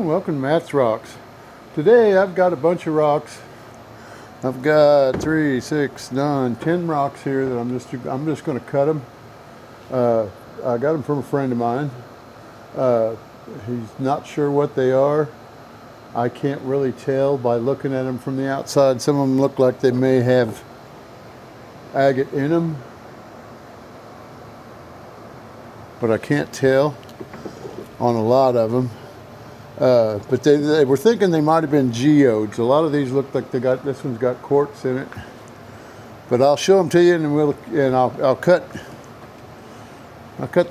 welcome to Matt's Rocks. Today I've got a bunch of rocks. I've got 3, 6, 9, 10 rocks here that I'm just going to cut them. I got them from a friend of mine. He's not sure what they are. I can't really tell by looking at them from the outside. Some of them look like they may have agate in them, but I can't tell on a lot of them. But they were thinking they might have been geodes. A lot of these look like this one's got quartz in it. But I'll show them to you, and I'll cut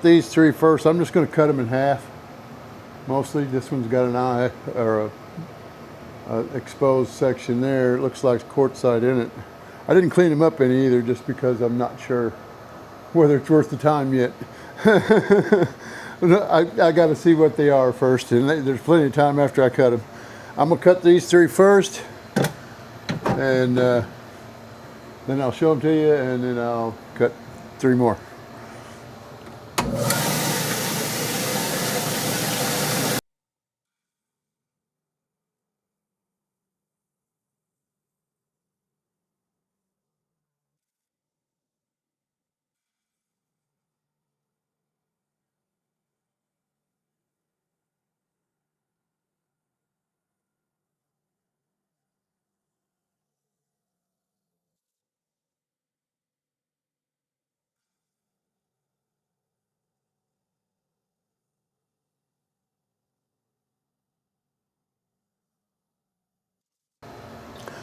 these three first. I'm just going to cut them in half. Mostly, this one's got an eye or a exposed section there. It looks like quartzite in it. I didn't clean them up any either, just because I'm not sure whether it's worth the time yet. I got to see what they are first, and there's plenty of time after I cut them. I'm going to cut these three first, and then I'll show them to you, and then I'll cut three more.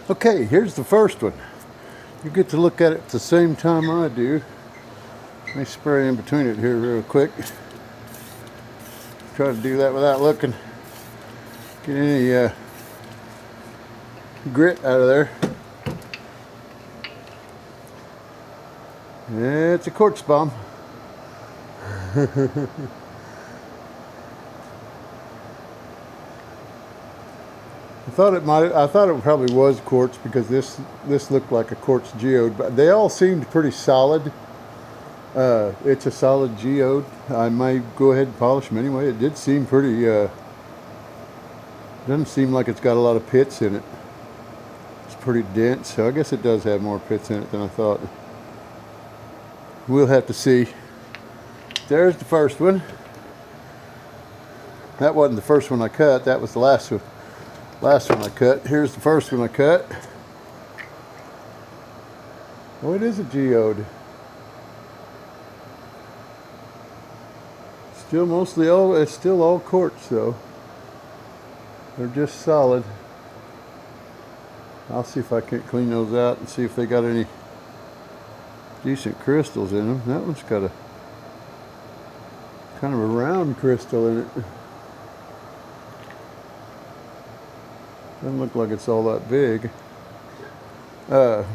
Okay, here's the first one. You get to look at it at the same time I do. Let me spray in between it here real quick. Try to do that without looking. Get any grit out of there. Yeah, it's a quartz bomb. I thought it probably was quartz, because this looked like a quartz geode, but they all seemed pretty solid. It's a solid geode. I might go ahead and polish them anyway. It did seem pretty, doesn't seem like it's got a lot of pits in it. It's pretty dense, so I guess it does have more pits in it than I thought. We'll have to see. There's the first one. That wasn't the first one I cut, that was the last one. Last one I cut. Here's the first one I cut. Oh, it is a geode. Still mostly all, it's still all quartz though. They're just solid. I'll see if I can't clean those out and see if they got any decent crystals in them. That one's got a kind of a round crystal in it. Doesn't look like it's all that big. So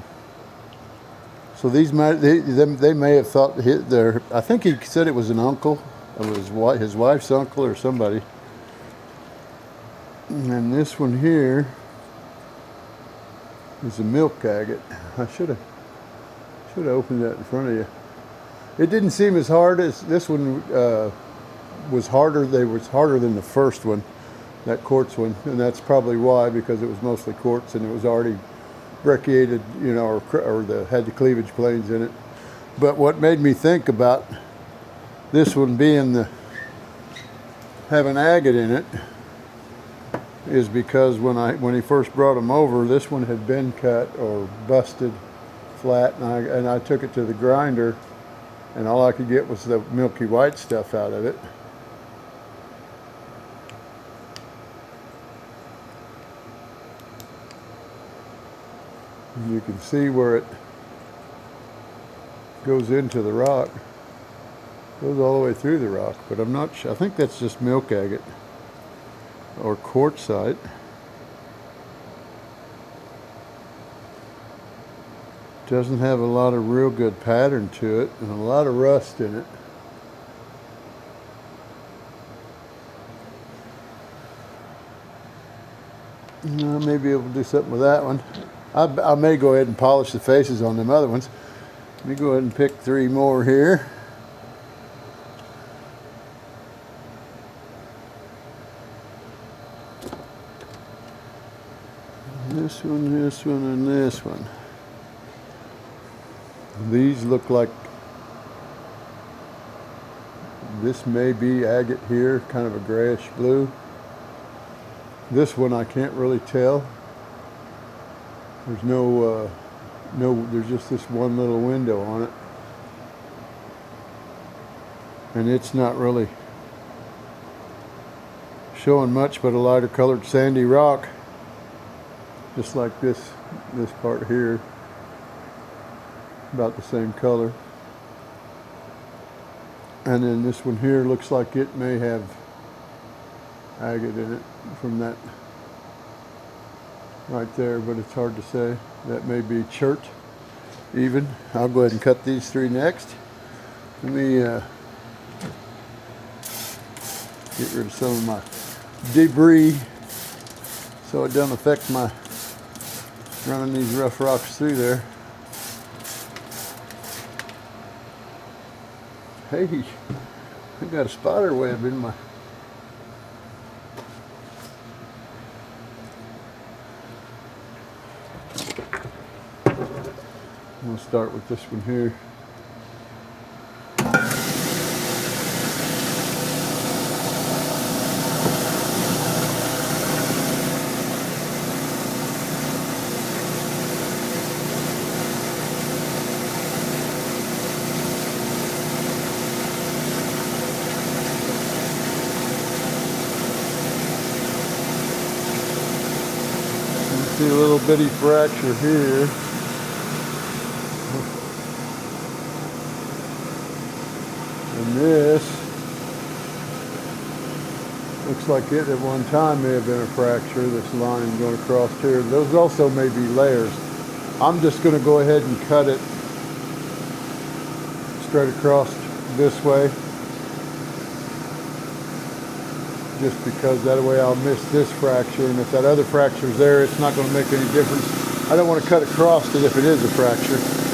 these they may have thought I think he said it was an uncle, or his wife's uncle or somebody. And this one here is a milk agate. I should have opened that in front of you. It didn't seem as hard as this one was harder. They was harder than the first one. That quartz one, and that's probably why, because it was mostly quartz and it was already brecciated, you know, or had the cleavage planes in it. But what made me think about this one being having agate in it is because when he first brought them over, this one had been cut or busted flat, and I took it to the grinder, and all I could get was the milky white stuff out of it. You can see where it goes into the rock, goes all the way through the rock, but I'm not sure. I think that's just milk agate or quartzite. Doesn't have a lot of real good pattern to it, and a lot of rust in it. I may be able to do something with that one. I may go ahead and polish the faces on them other ones. Let me go ahead and pick three more here. This one, and this one. These look like, this may be agate here, kind of a grayish blue. This one I can't really tell. There's there's just this one little window on it. And it's not really showing much but a lighter colored sandy rock. Just like this part here. About the same color. And then this one here looks like it may have agate in it from that right there, but it's hard to say. That may be chert even. I'll go ahead and cut these three next. Let me get rid of some of my debris so it doesn't affect my running these rough rocks through there. Hey, I got a spider web in my... I'm going to start with this one here. See a little bitty fracture here. And this looks like it at one time may have been a fracture, this line going across here. Those also may be layers. I'm just going to go ahead and cut it straight across this way. Just because that way I'll miss this fracture, and if that other fracture's there, it's not going to make any difference. I don't want to cut across it if it is a fracture.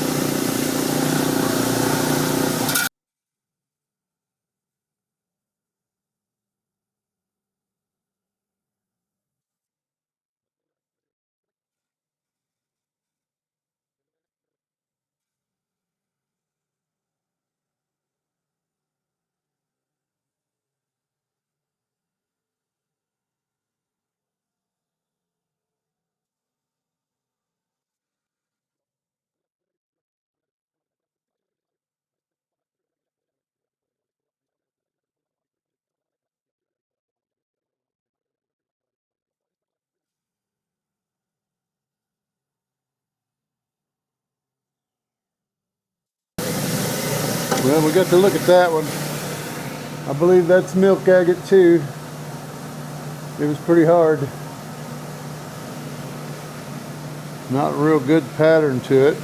Well, we got to look at that one. I believe that's milk agate too. It was pretty hard. Not a real good pattern to it.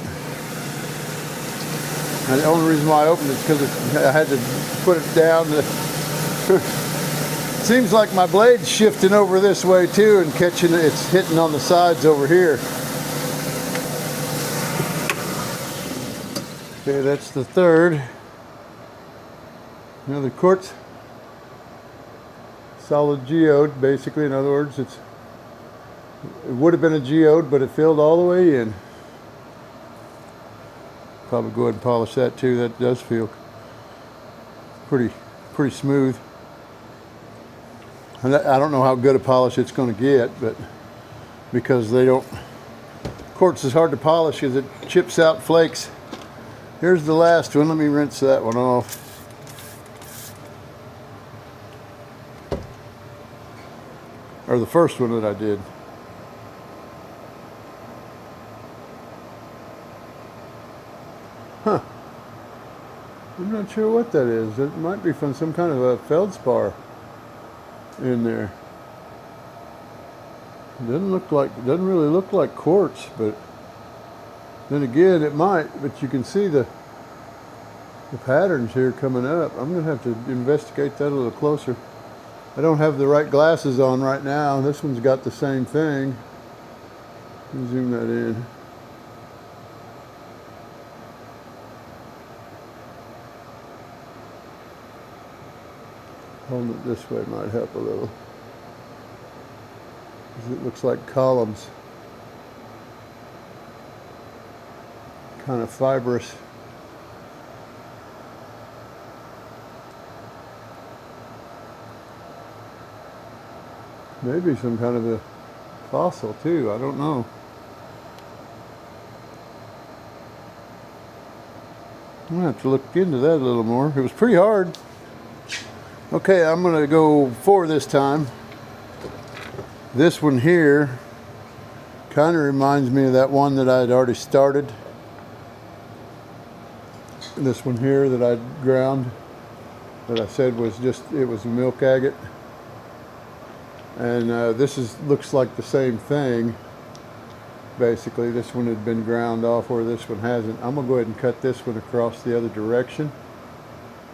And the only reason why I opened it is because I had to put it down. Seems like my blade's shifting over this way too and catching it. It's hitting on the sides over here. Okay, that's the third. Another quartz. Solid geode, basically. In other words, it would have been a geode, but it filled all the way in. Probably go ahead and polish that too. That does feel pretty smooth. And I don't know how good a polish it's going to get, but because they don't, quartz is hard to polish because it chips out flakes. Here's the last one. Let me rinse that one off. Or the first one that I did. Huh. I'm not sure what that is. It might be from some kind of a feldspar in there. Doesn't really look like quartz, but then again it might, but you can see the patterns here coming up. I'm gonna have to investigate that a little closer. I don't have the right glasses on right now. This one's got the same thing. Let me zoom that in. Holding it this way might help a little. It looks like columns. kind of fibrous. Maybe some kind of a fossil too, I don't know. I'm gonna have to look into that a little more. It was pretty hard. Okay, I'm gonna go 4 this time. This one here kind of reminds me of that one that I had already started. This one here that I ground, that I said was it was a milk agate. And this looks like the same thing. Basically, this one had been ground off where this one hasn't. I'm gonna go ahead and cut this one across the other direction,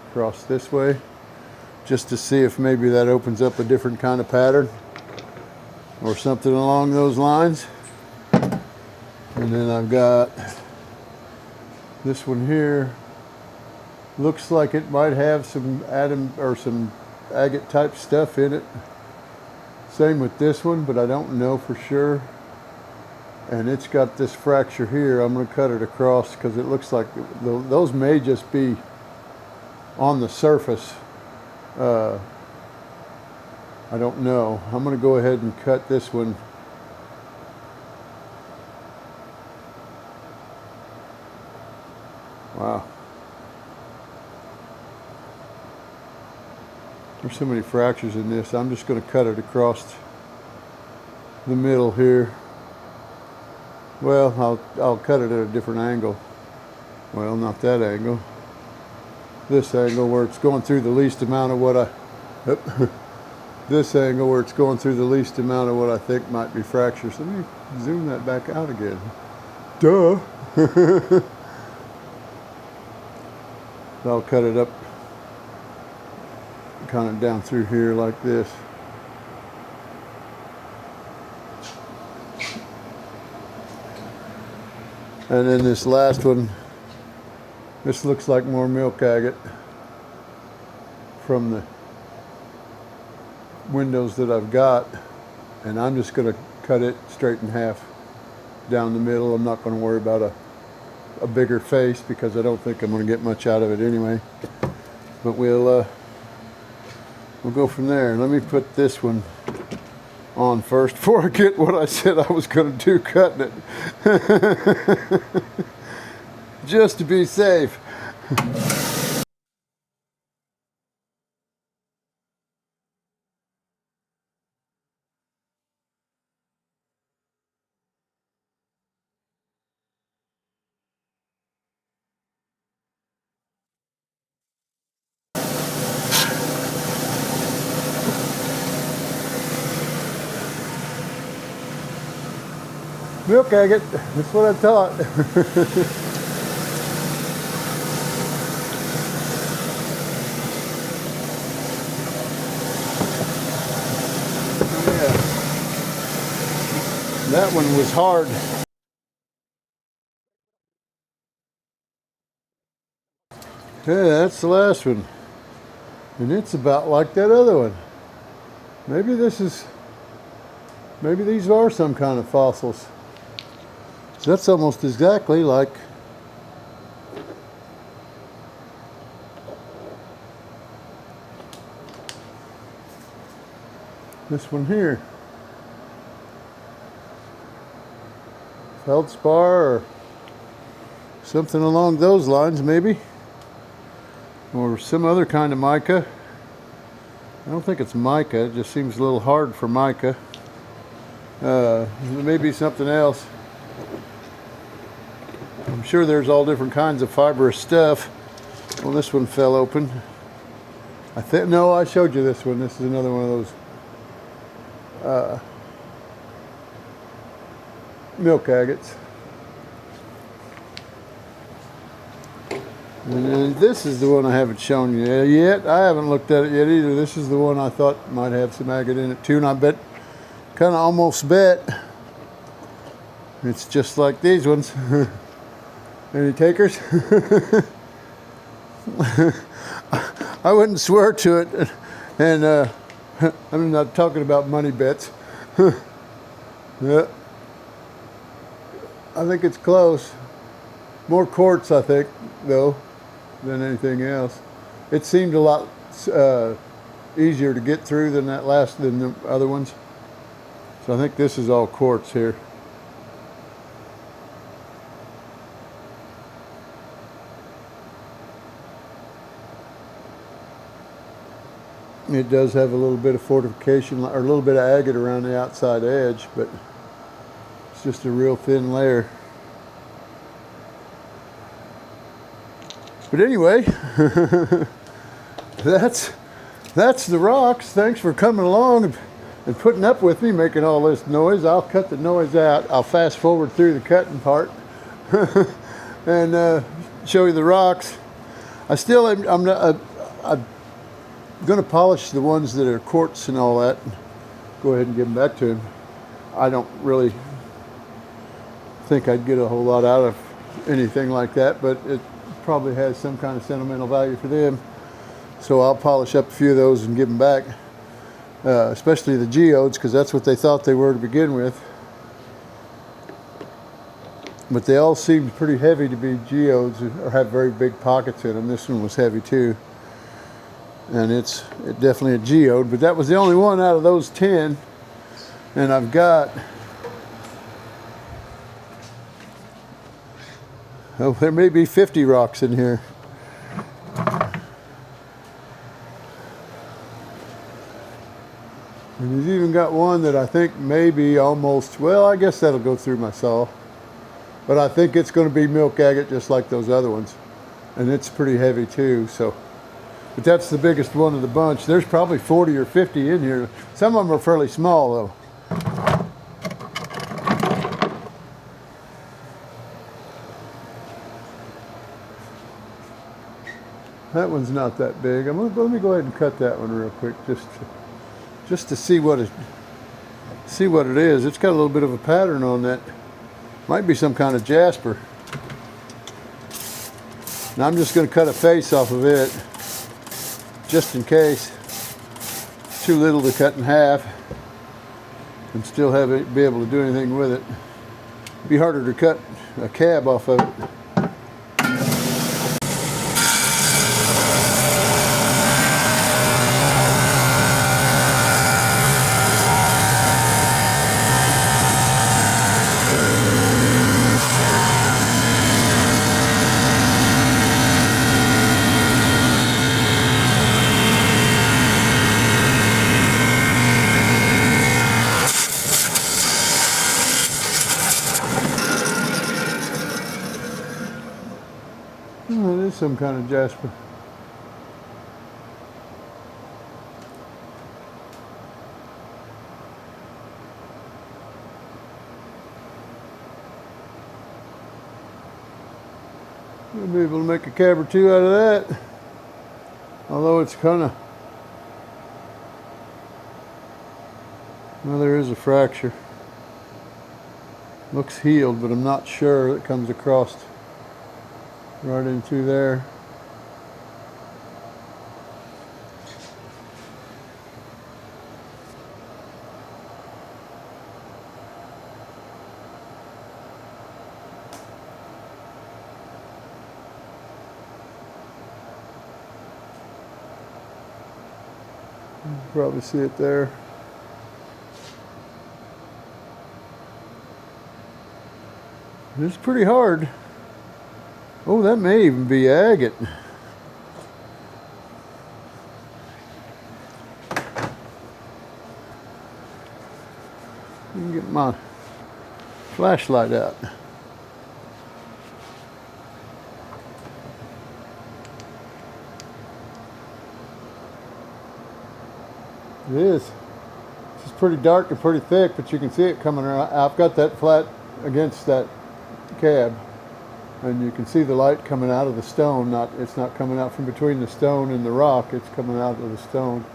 across this way, just to see if maybe that opens up a different kind of pattern or something along those lines. And then I've got this one here. Looks like it might have some atom or some agate type stuff in it. Same with this one, but I don't know for sure. And it's got this fracture here. I'm going to cut it across because it looks like those may just be on the surface. I don't know. I'm going to go ahead and cut this one. Wow. There's so many fractures in this. I'm just going to cut it across the middle here. Well, I'll cut it at a different angle. Well, not that angle. This angle where it's going through the least amount of what I... This angle where it's going through the least amount of what I think might be fractures. Let me zoom that back out again. Duh! I'll cut it up kind of down through here like this. And then this last one, this looks like more milk agate from the windows that I've got, and I'm just going to cut it straight in half down the middle. I'm not going to worry about a bigger face because I don't think I'm going to get much out of it anyway. But we'll go from there. Let me put this one on first before I get what I said I was going to do, cutting it. Just to be safe. Milk agate, that's what I thought. Yeah. That one was hard. Yeah, that's the last one. And it's about like that other one. Maybe these are some kind of fossils. So that's almost exactly like this one here. Feldspar or something along those lines maybe. Or some other kind of mica. I don't think it's mica, it just seems a little hard for mica. Maybe something else. I'm sure there's all different kinds of fibrous stuff. Well, this one fell open. No, I showed you this one. This is another one of those milk agates. And then this is the one I haven't shown you yet. I haven't looked at it yet either. This is the one I thought might have some agate in it too, and I bet, kind of almost bet, it's just like these ones. Any takers? I wouldn't swear to it, and I'm not talking about money bets. Yeah, I think it's close. More quartz, I think, though, than anything else. It seemed a lot easier to get through than the other ones. So I think this is all quartz here. It does have a little bit of fortification, or a little bit of agate around the outside edge, but it's just a real thin layer. But anyway, that's the rocks. Thanks for coming along and putting up with me making all this noise. I'll cut the noise out. I'll fast forward through the cutting part and show you the rocks. I'm going to polish the ones that are quartz and all that. Go ahead and give them back to him. I don't really think I'd get a whole lot out of anything like that, but it probably has some kind of sentimental value for them. So I'll polish up a few of those and give them back, especially the geodes, because that's what they thought they were to begin with. But they all seemed pretty heavy to be geodes or have very big pockets in them. This one was heavy too. And it's definitely a geode, but that was the only one out of those 10. And I've got, oh, there may be 50 rocks in here. And he's even got one that I think may be almost, well, I guess that'll go through my saw. But I think it's going to be milk agate just like those other ones. And it's pretty heavy too, so. But that's the biggest one of the bunch. There's probably 40 or 50 in here. Some of them are fairly small though. That one's not that big. Let me go ahead and cut that one real quick just to see what it is. It's got a little bit of a pattern on that. Might be some kind of jasper. Now I'm just going to cut a face off of it, just in case. It's too little to cut in half and still be able to do anything with it. It'd be harder to cut a cab off of it. Oh, it is some kind of jasper. We'll be able to make a cab or two out of that. Although it's kind of, well, there is a fracture. Looks healed, but I'm not sure. It comes across right into there. You can probably see it there. It's pretty hard. Oh, that may even be agate. You can get my flashlight out. It is. It's pretty dark and pretty thick, but you can see it coming around. I've got that flat against that cab. And you can see the light coming out of the stone. It's not coming out from between the stone and the rock. It's coming out of the stone.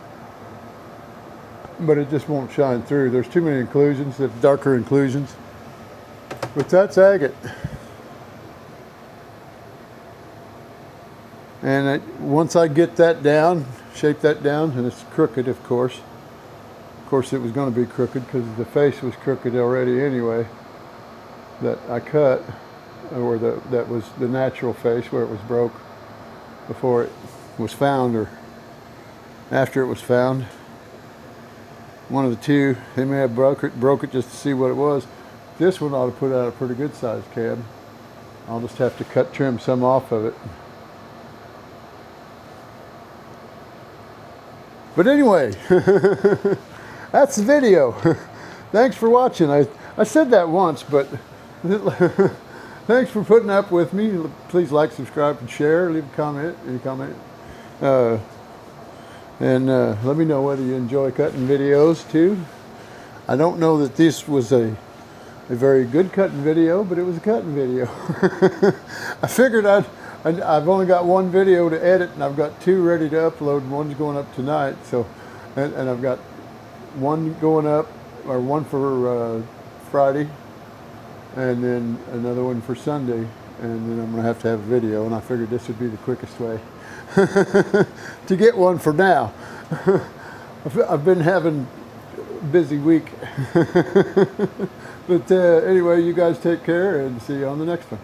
But it just won't shine through. There's too many inclusions, the darker inclusions. But that's agate. And once I get that down, shape that down, and it's crooked, of course. Of course, it was going to be crooked because the face was crooked already anyway that I cut. or that was the natural face where it was broke before it was found or after it was found. One of the two. They may have broke it just to see what it was. This one ought to put out a pretty good sized cab. I'll just have to trim some off of it. But anyway, that's the video. Thanks for watching. I said that once, but thanks for putting up with me. Please like, subscribe, and share. Leave a comment, any comment. And let me know whether you enjoy cutting videos too. I don't know that this was a very good cutting video, but it was a cutting video. I figured I've only got one video to edit, and I've got two ready to upload, and one's going up tonight. So, and I've got one going up, or one for Friday, and then another one for Sunday, and then I'm going to have a video, and I figured this would be the quickest way to get one for now. I've been having a busy week. But anyway, you guys take care, and see you on the next one.